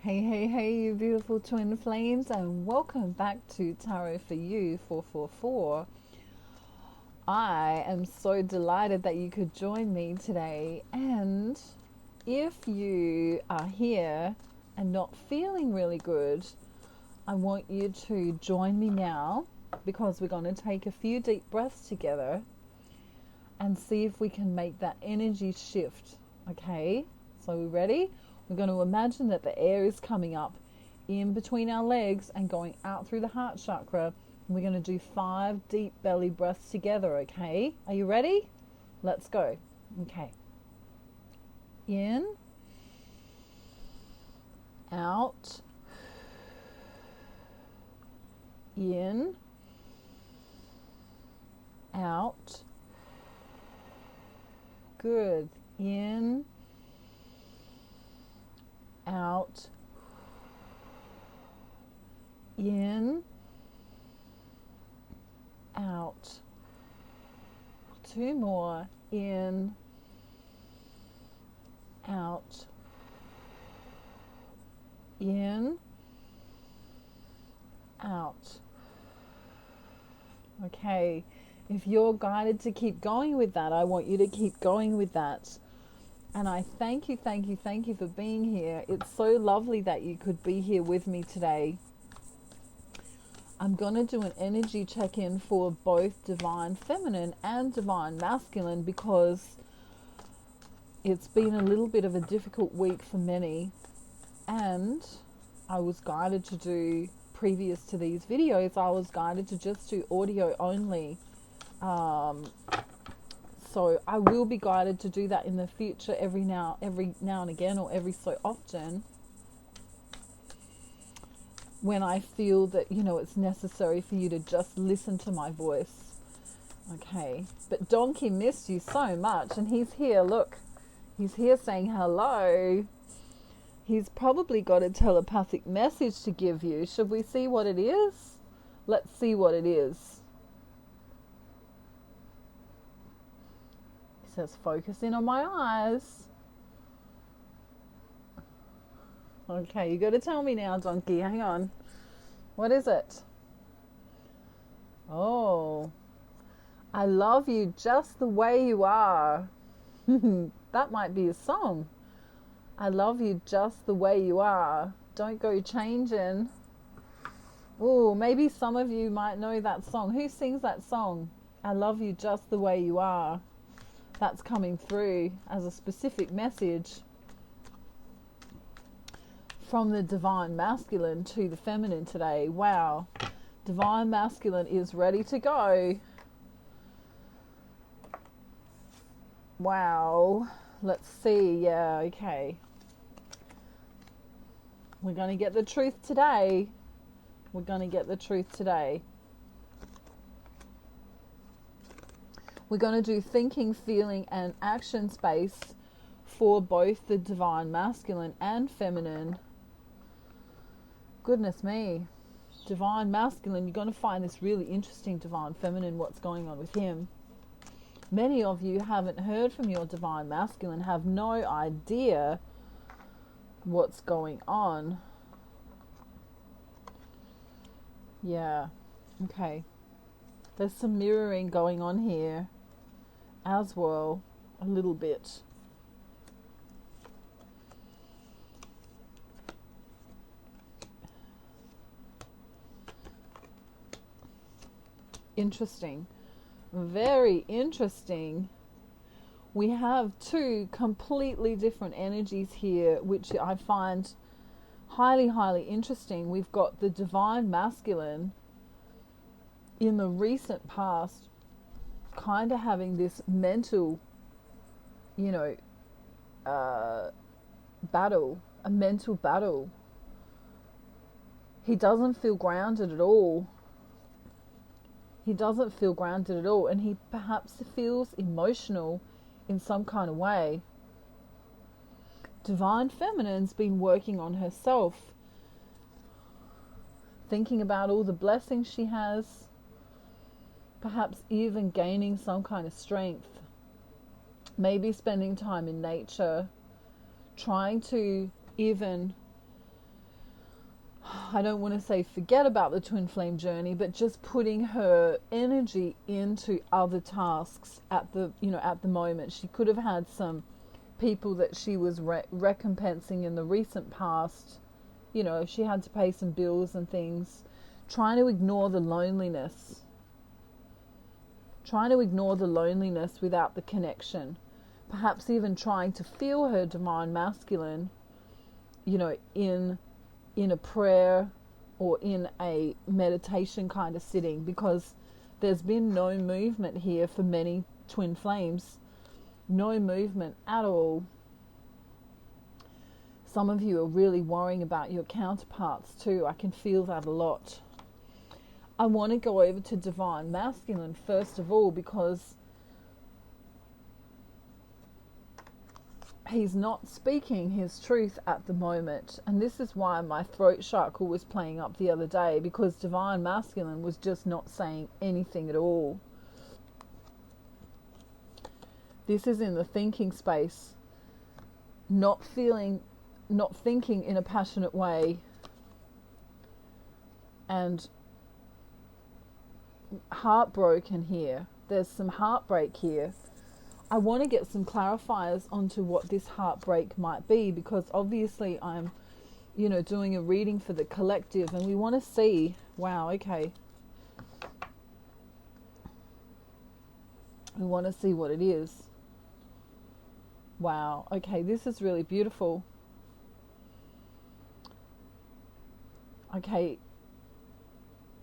Hey, hey, hey, you beautiful twin flames, and welcome back to Tarot for You 444. I am so delighted that you could join me today. And if you are here and not feeling really good, I want you to join me now because we're going to take a few deep breaths together and see if we can make that energy shift. Okay, so we ready? We're going to imagine that the air is coming up in between our legs and going out through the heart chakra. And we're going to do 5 deep belly breaths together, okay? Are you ready? Let's go. Okay. In, out, in, out. Good. In, out, in, out. 2 more. In, out, in, out. Okay, if you're guided to keep going with that, I want you to keep going with that. And I thank you for being here. It's so lovely that you could be here with me today. I'm going to do an energy check-in for both Divine Feminine and Divine Masculine because it's been a little bit of a difficult week for many. And I was guided to do, previous to these videos, I was guided to just do audio only. So I will be guided to do that in the future every now and again, or every so often, when I feel that, it's necessary for you to just listen to my voice. Okay, but Donkey missed you so much, and he's here, look. He's here saying hello. He's probably got a telepathic message to give you. Should we see what it is? Let's see what it is. Says focus in on my eyes. Okay, you got to tell me now, Donkey. Hang on. What is it? Oh, I love you just the way you are. That might be a song. I love you just the way you are. Don't go changing. Oh, maybe some of you might know that song. Who sings that song? I love you just the way you are. That's coming through as a specific message from the Divine Masculine to the Feminine today. Wow. Divine Masculine is ready to go. Wow. Let's see. Yeah, okay. We're going to get the truth today. We're going to get the truth today. We're going to do thinking, feeling, and action space for both the Divine Masculine and Feminine. Goodness me. Divine Masculine, you're going to find this really interesting. Divine Feminine, what's going on with him. Many of you haven't heard from your Divine Masculine, have no idea what's going on. Yeah. Okay. There's some mirroring going on here as well, a little bit. Interesting. Very interesting. We have 2 completely different energies here, which I find highly, highly interesting. We've got the Divine Masculine in the recent past kind of having this mental, battle, a mental battle. He doesn't feel grounded at all. And he perhaps feels emotional in some kind of way. Divine Feminine's been working on herself, thinking about all the blessings she has, perhaps even gaining some kind of strength, maybe spending time in nature, trying to even I don't want to say forget about the twin flame journey, but just putting her energy into other tasks at the moment. She could have had some people that she was recompensing in the recent past. She had to pay some bills and things, trying to ignore the loneliness. Trying to ignore the loneliness without the connection. Perhaps even trying to feel her divine masculine, in a prayer or in a meditation kind of sitting, because there's been no movement here for many twin flames. No movement at all. Some of you are really worrying about your counterparts too. I can feel that a lot. I want to go over to divine masculine first of all, because he's not speaking his truth at the moment. And this is why my throat chakra was playing up the other day, because divine masculine was just not saying anything at all. This is in the thinking space, not thinking in a passionate way, and heartbroken here. There's some heartbreak here. I want to get some clarifiers onto what this heartbreak might be, because obviously I'm, doing a reading for the collective, and we want to see, wow, okay. We want to see what it is. Wow, okay, this is really beautiful. Okay,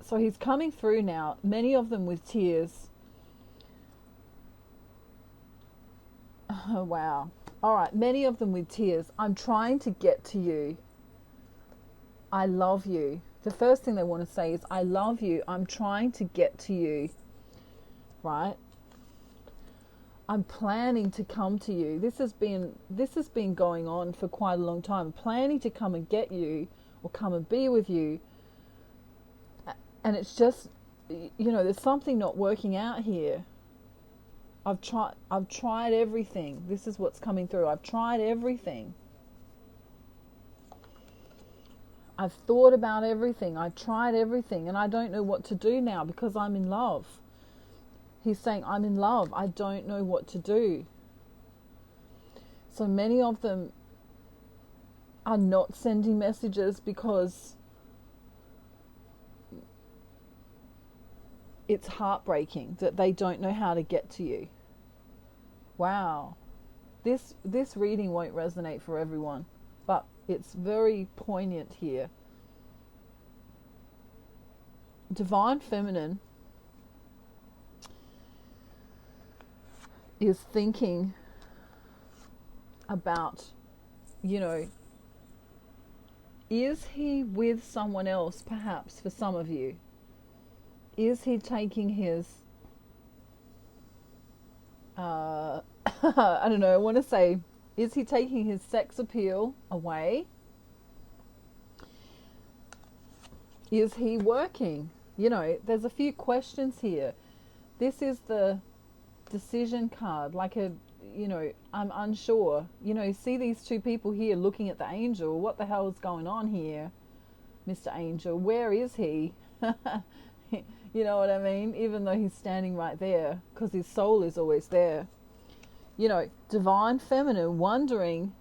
so he's coming through now, many of them with tears. Oh, wow. All right, many of them with tears. I'm trying to get to you. I love you. The first thing they want to say is, I love you. I'm trying to get to you. Right? I'm planning to come to you. This has been going on for quite a long time. I'm planning to come and get you, or come and be with you. And it's just, there's something not working out here. I've tried everything. This is what's coming through. I've tried everything. I've thought about everything. I've tried everything, and I don't know what to do now because I'm in love. He's saying, I'm in love. I don't know what to do. So many of them are not sending messages because it's heartbreaking that they don't know how to get to you. Wow. This reading won't resonate for everyone, but it's very poignant here. Divine Feminine is thinking about, is he with someone else, perhaps, for some of you? Is he taking his, I don't know, I want to say, is he taking his sex appeal away? Is he working? There's a few questions here. This is the decision card, like I'm unsure. See these two people here looking at the angel. What the hell is going on here, Mr. Angel? Where is he? You know what I mean? Even though he's standing right there, because his soul is always there. Divine Feminine wondering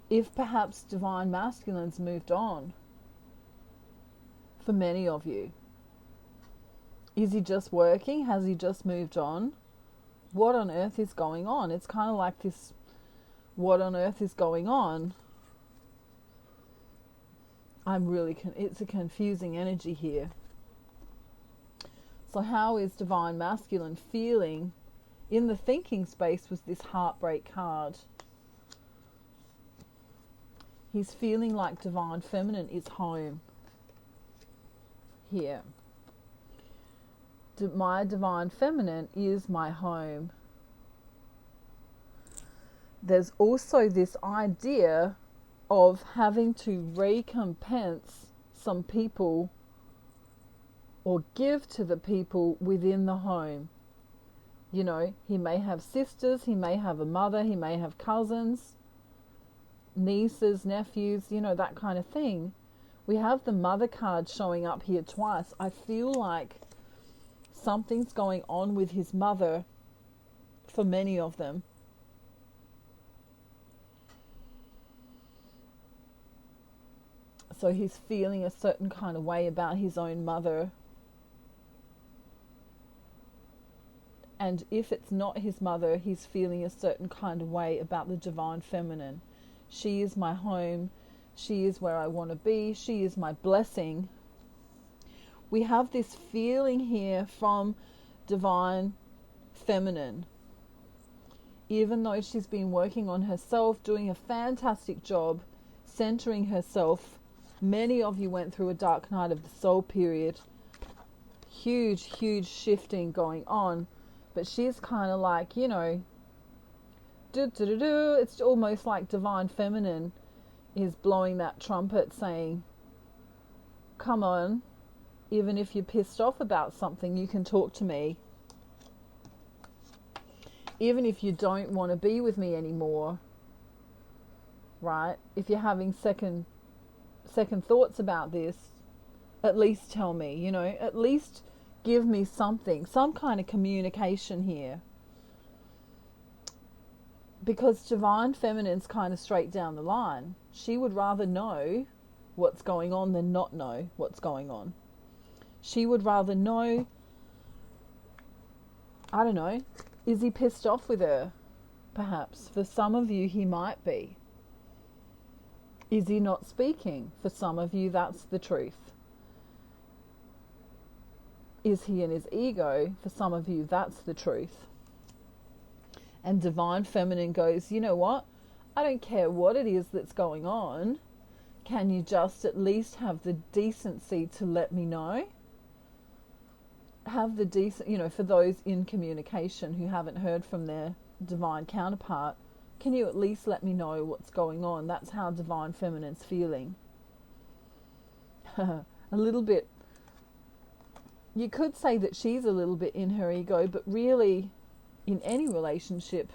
if perhaps Divine Masculine's moved on for many of you. Is he just working? Has he just moved on? What on earth is going on? It's kind of like this, what on earth is going on? It's a confusing energy here. So how is Divine Masculine feeling in the thinking space with this heartbreak card? He's feeling like Divine Feminine is home here. My Divine Feminine is my home. There's also this idea of having to recompense some people or give to the people within the home. He may have sisters, he may have a mother, he may have cousins, nieces, nephews, that kind of thing, We have the Mother card showing up here twice. I feel like something's going on with his mother for many of them. So he's feeling a certain kind of way about his own mother. And if it's not his mother, he's feeling a certain kind of way about the divine feminine. She is my home. She is where I want to be. She is my blessing. We have this feeling here from divine feminine. Even though she's been working on herself, doing a fantastic job, centering herself. Many of you went through a dark night of the soul period. Huge shifting going on. But she's kind of like, you know, it's almost like divine feminine is blowing that trumpet saying, come on, even if you're pissed off about something, you can talk to me. Even if you don't want to be with me anymore, right? If you're having second thoughts about this, at least tell me, you know, at least give me something, some kind of communication here. Because divine feminine's kind of straight down the line. She would rather know what's going on than not know what's going on. She would rather know, I don't know, is he pissed off with her? Perhaps. For some of you, he might be. Is he not speaking? For some of you, that's the truth. Is he in his ego? For some of you, that's the truth. And divine feminine goes, you know what? I don't care what it is that's going on. Can you just at least have the decency to let me know? Have the decent, you know, for those in communication who haven't heard from their divine counterpart, can you at least let me know what's going on? That's how divine feminine's feeling. A little bit. You could say that she's a little bit in her ego, but really, in any relationship,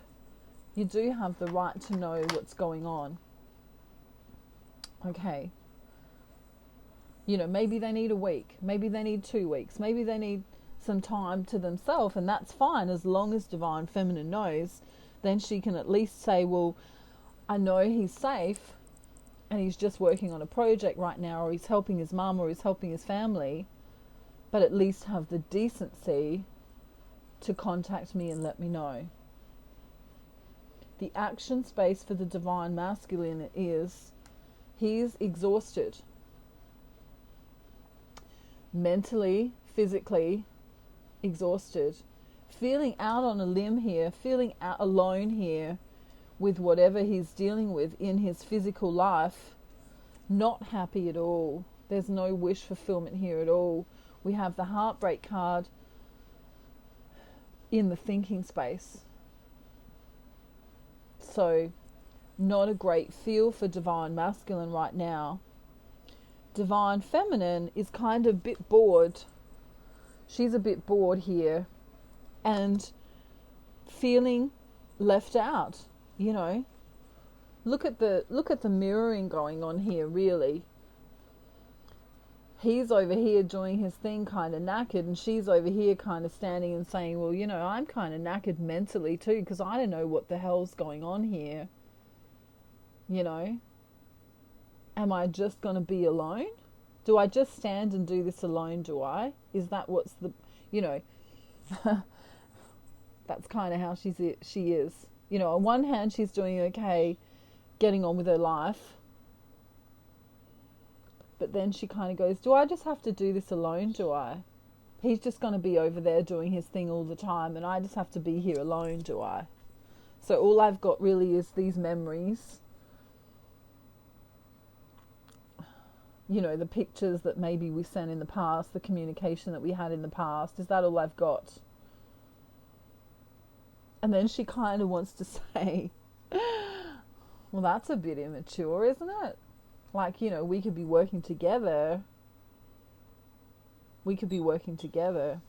you do have the right to know what's going on. Okay. You know, maybe they need a week. Maybe they need 2 weeks. Maybe they need some time to themselves, and that's fine as long as divine feminine knows. Then she can at least say, well, I know he's safe and he's just working on a project right now, or he's helping his mum, or he's helping his family, but at least have the decency to contact me and let me know. The action space for the divine masculine is he's exhausted. Mentally, physically exhausted. Feeling out on a limb here, feeling out alone here with whatever he's dealing with in his physical life. Not happy at all. There's no wish fulfillment here at all. We have the heartbreak card in the thinking space. So, not a great feel for divine masculine right now. Divine feminine is kind of a bit bored. She's a bit bored here and feeling left out, you know. Look at the mirroring going on here, really. He's over here doing his thing kind of knackered, and she's over here kind of standing and saying, well, you know, I'm kind of knackered mentally too, because I don't know what the hell's going on here. You know? Am I just going to be alone? Do I just stand and do this alone, do I? Is that what's the, you know, that's kind of how she is. You know, on one hand, she's doing okay, getting on with her life. But then she kind of goes, do I just have to do this alone, do I? He's just going to be over there doing his thing all the time, and I just have to be here alone, do I? So all I've got really is these memories. You know, the pictures that maybe we sent in the past, the communication that we had in the past. Is that all I've got? And then she kind of wants to say, well, that's a bit immature, isn't it? Like, you know, we could be working together. We could be working together.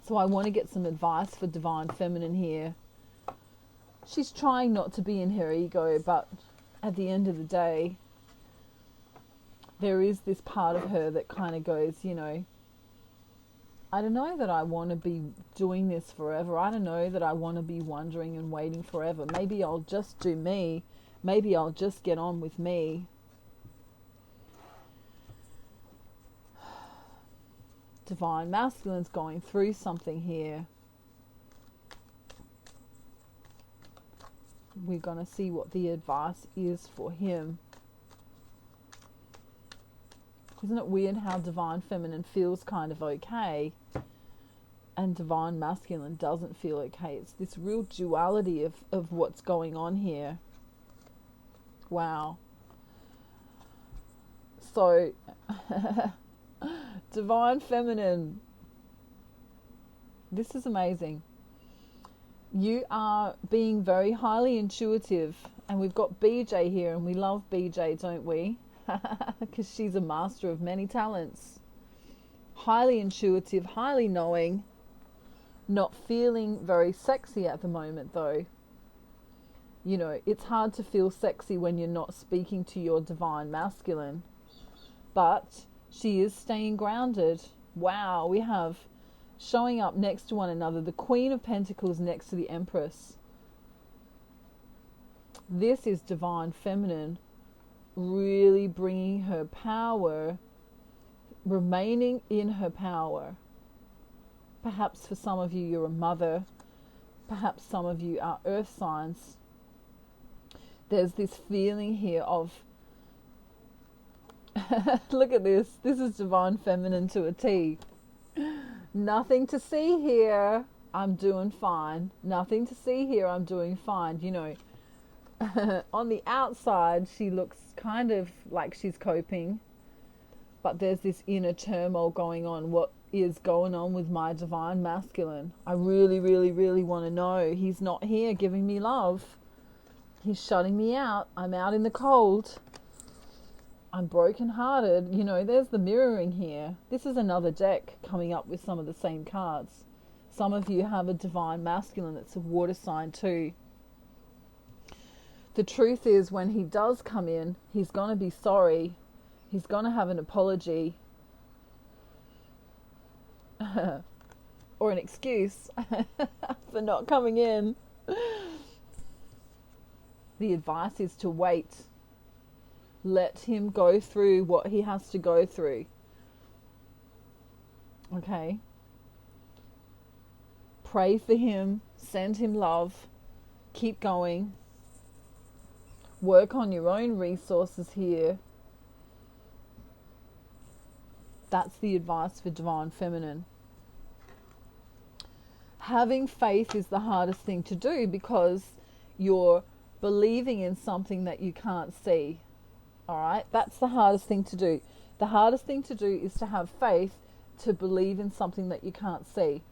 So I want to get some advice for divine feminine here. She's trying not to be in her ego, but at the end of the day, there is this part of her that kind of goes, I don't know that I want to be doing this forever. I don't know that I want to be wondering and waiting forever. Maybe I'll just do me. Maybe I'll just get on with me. Divine Masculine's going through something here. We're going to see what the advice is for him. Isn't it weird how Divine Feminine feels kind of okay and Divine Masculine doesn't feel okay? It's this real duality of what's going on here. Wow. So, Divine Feminine, this is amazing. You are being very highly intuitive, and we've got BJ here, and we love BJ, don't we? Because she's a master of many talents. Highly intuitive, highly knowing, not feeling very sexy at the moment though. It's hard to feel sexy when you're not speaking to your Divine Masculine, but she is staying grounded. Wow, we have showing up next to one another, the Queen of Pentacles next to the Empress. This is Divine Feminine really bringing her power, remaining in her power. Perhaps for some of you, you're a mother. Perhaps some of you are earth signs. There's this feeling here of look at this. This is Divine Feminine to a T. Nothing to see here. I'm doing fine. Nothing to see here. I'm doing fine. On the outside, she looks kind of like she's coping, but there's this inner turmoil going on. What is going on with my Divine Masculine? I really, really, really want to know. He's not here giving me love. He's shutting me out. I'm out in the cold. I'm brokenhearted. There's the mirroring here. This is another deck coming up with some of the same cards. Some of you have a Divine Masculine that's a water sign too. The truth is, when he does come in, he's going to be sorry. He's going to have an apology. Or an excuse for not coming in. The advice is to wait. Let him go through what he has to go through. Okay? Pray for him. Send him love. Keep going. Work on your own resources here. That's the advice for Divine Feminine. Having faith is the hardest thing to do because you're believing in something that you can't see. Alright? That's the hardest thing to do. The hardest thing to do is to have faith, to believe in something that you can't see.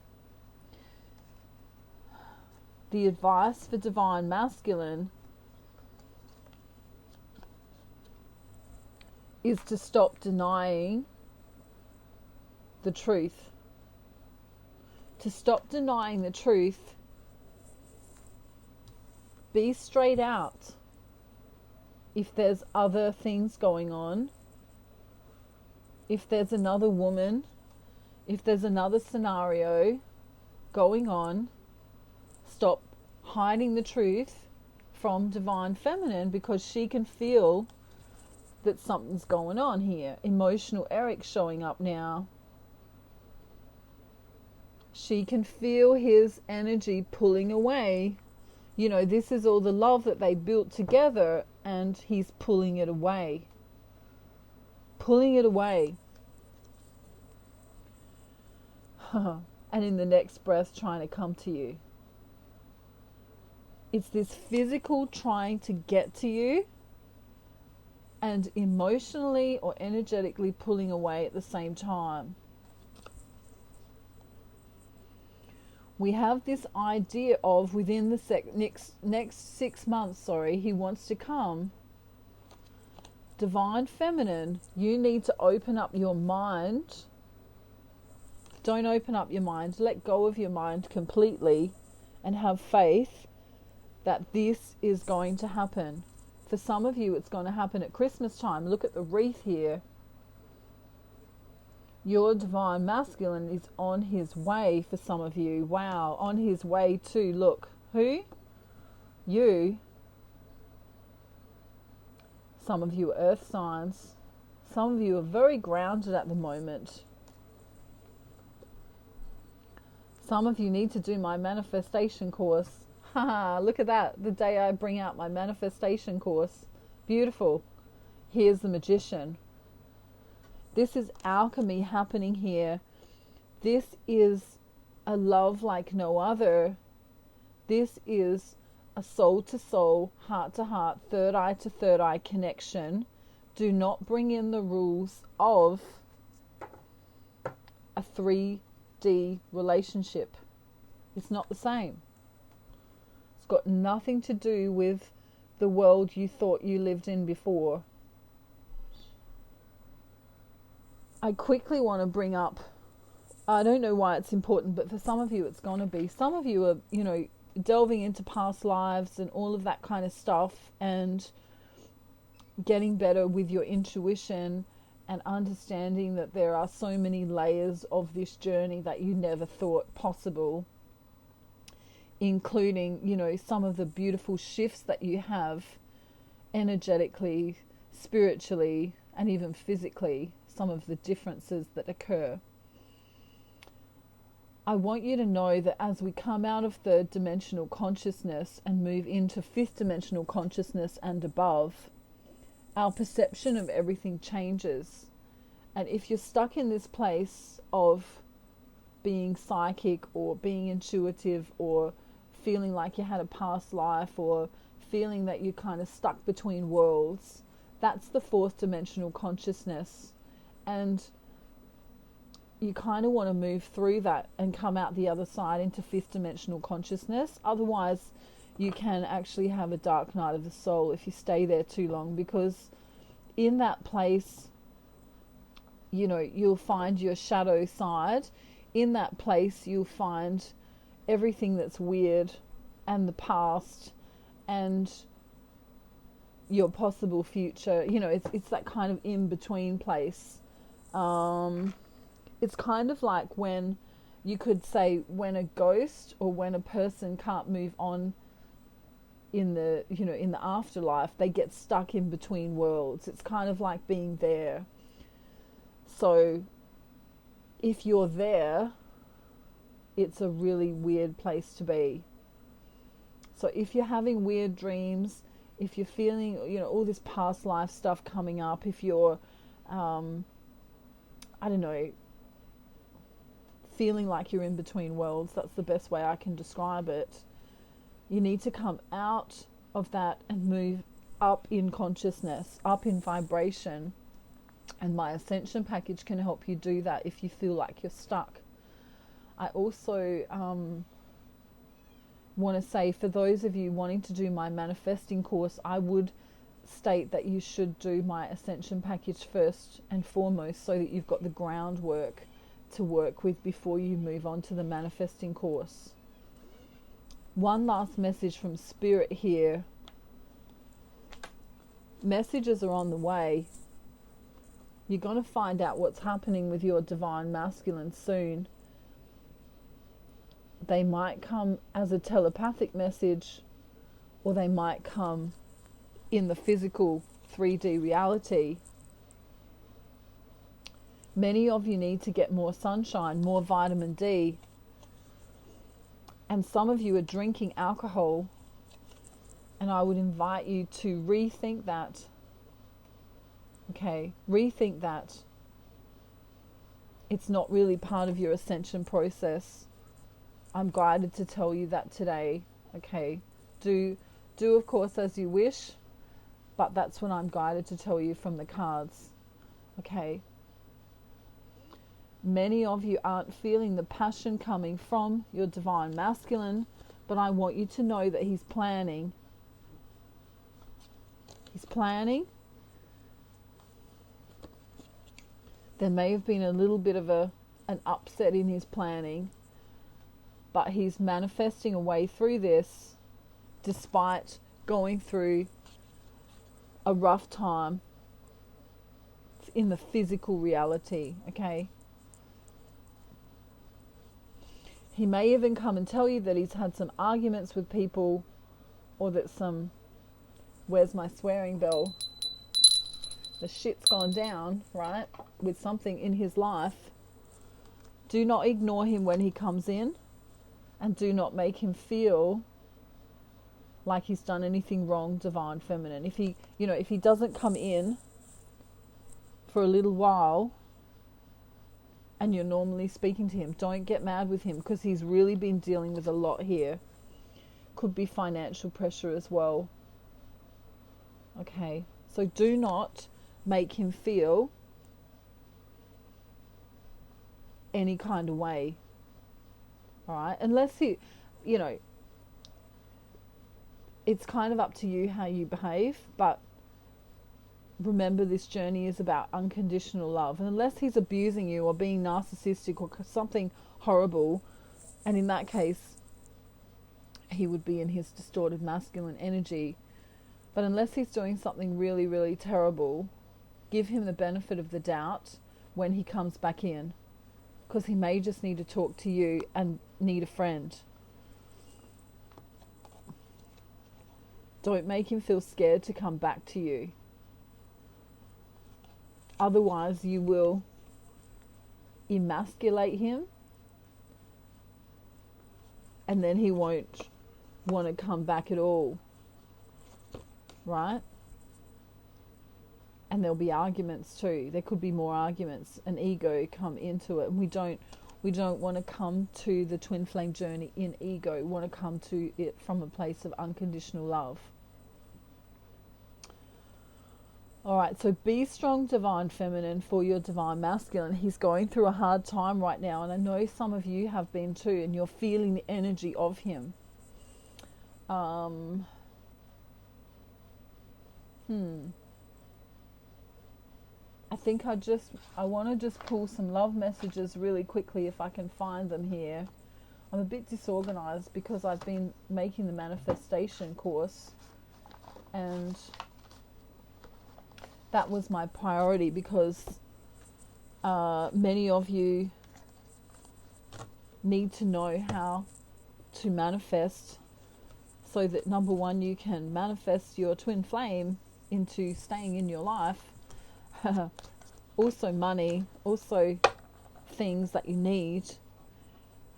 The advice for Divine Masculine is to stop denying the truth. To stop denying the truth. Be straight out. If there's other things going on, if there's another woman, if there's another scenario going on, stop hiding the truth from Divine Feminine, because she can feel that something's going on here. Emotional Eric showing up now. She can feel his energy pulling away. This is all the love that they built together, and he's pulling it away. Pulling it away. And in the next breath, trying to come to you. It's this physical trying to get to you, and emotionally or energetically pulling away at the same time. We have this idea of within the next 6 months, he wants to come. Divine Feminine, you need to open up your mind. Don't open up your mind. Let go of your mind completely and have faith that this is going to happen. For some of you, it's going to happen at Christmas time. Look at the wreath here. Your divine masculine is on his way for some of you. Wow, on his way to, look, who? You. Some of you are earth signs. Some of you are very grounded at the moment. Some of you need to do my manifestation course. Haha, look at that. The day I bring out my manifestation course. Beautiful. Here's the magician. This is alchemy happening here. This is a love like no other. This is a soul to soul, heart to heart, third eye to third eye connection. Do not bring in the rules of a 3D relationship. It's not the same. It's got nothing to do with the world you thought you lived in before. I quickly want to bring up, I don't know why it's important, but for some of you it's going to be. Some of you are, delving into past lives and all of that kind of stuff, and getting better with your intuition and understanding that there are so many layers of this journey that you never thought possible, including, some of the beautiful shifts that you have energetically, spiritually, and even physically, some of the differences that occur. I want you to know that as we come out of third dimensional consciousness and move into fifth dimensional consciousness and above, our perception of everything changes. And if you're stuck in this place of being psychic or being intuitive or feeling like you had a past life or feeling that you're kind of stuck between worlds, that's the fourth dimensional consciousness. And you kind of want to move through that and come out the other side into fifth dimensional consciousness. Otherwise, you can actually have a dark night of the soul if you stay there too long, because in that place, you'll find your shadow side. In that place, you'll find everything that's weird and the past and your possible future. It's that kind of in-between place. It's kind of like when you could say when a ghost or when a person can't move on in the afterlife, they get stuck in between worlds. It's kind of like being there. So if you're there, it's a really weird place to be. So if you're having weird dreams, if you're feeling, all this past life stuff coming up, if you're, feeling like you're in between worlds, that's the best way I can describe it. You need to come out of that and move up in consciousness, up in vibration. And my ascension package can help you do that if you feel like you're stuck. I also want to say, for those of you wanting to do my manifesting course, I would state that you should do my ascension package first and foremost, so that you've got the groundwork to work with before you move on to the manifesting course. One last message from Spirit here. Messages are on the way. You're going to find out what's happening with your divine masculine soon. They might come as a telepathic message, or they might come in the physical 3D reality. Many of you need to get more sunshine, more vitamin D. And some of you are drinking alcohol. And I would invite you to rethink that. Okay, rethink that. It's not really part of your ascension process. I'm guided to tell you that today. Okay, do of course as you wish, but that's what I'm guided to tell you from the cards. Okay. Many of you aren't feeling the passion coming from your divine masculine, but I want you to know that he's planning. He's planning. There may have been a little bit of an upset in his planning, but he's manifesting a way through this despite going through a rough time in the physical reality, okay? He may even come and tell you that he's had some arguments with people, or that where's my swearing bell? The shit's gone down, right? With something in his life. Do not ignore him when he comes in, and do not make him feel like he's done anything wrong, Divine Feminine. If he doesn't come in for a little while and you're normally speaking to him, don't get mad with him, because he's really been dealing with a lot here. Could be financial pressure as well. Okay, so do not make him feel any kind of way. All right, unless it's kind of up to you how you behave, but remember, this journey is about unconditional love. And unless he's abusing you or being narcissistic or something horrible, and in that case he would be in his distorted masculine energy. But unless he's doing something really, really terrible, give him the benefit of the doubt when he comes back in, because he may just need to talk to you and need a friend. Don't make him feel scared to come back to you. Otherwise, you will emasculate him, and then he won't want to come back at all. Right? And there'll be arguments too. There could be more arguments, and ego come into it. And we don't want to come to the twin flame journey in ego. We want to come to it from a place of unconditional love. Alright, so be strong, Divine Feminine, for your Divine Masculine. He's going through a hard time right now, and I know some of you have been too, and you're feeling the energy of him. I think I want to just pull some love messages really quickly if I can find them here. I'm a bit disorganized because I've been making the manifestation course, and that was my priority, because many of you need to know how to manifest, so that number one, you can manifest your twin flame into staying in your life. Also money, also things that you need.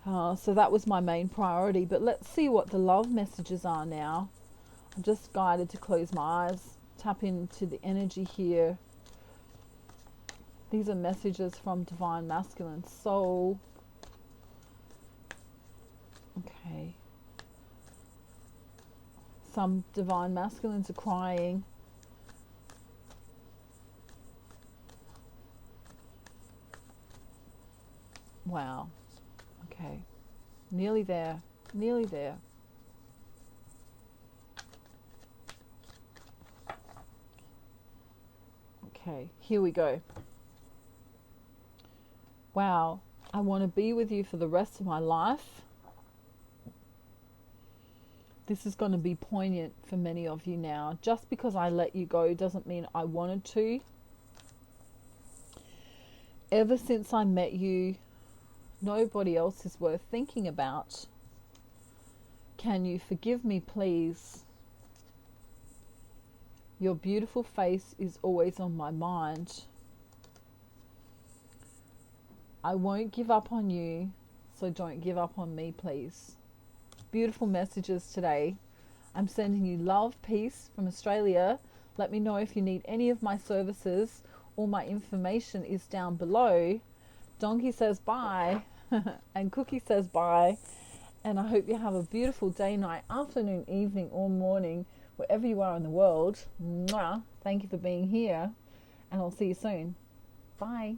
So that was my main priority. But let's see what the love messages are now. I'm just guided to close my eyes, tap into the energy here. These are messages from Divine Masculine Soul. Okay. Some Divine Masculines are crying. Wow. Okay. Nearly there. Nearly there. Okay, here we go. Wow. I want to be with you for the rest of my life. This is going to be poignant for many of you now. Just because I let you go doesn't mean I wanted to. Ever since I met you, nobody else is worth thinking about. Can you forgive me, please? Your beautiful face is always on my mind. I won't give up on you, so don't give up on me, please. Beautiful messages today. I'm sending you love, peace from Australia. Let me know if you need any of my services. All my information is down below. Donkey says bye. And Cookie says bye. And I hope you have a beautiful day, night, afternoon, evening, or morning, wherever you are in the world. Mwah. Thank you for being here. And I'll see you soon. Bye.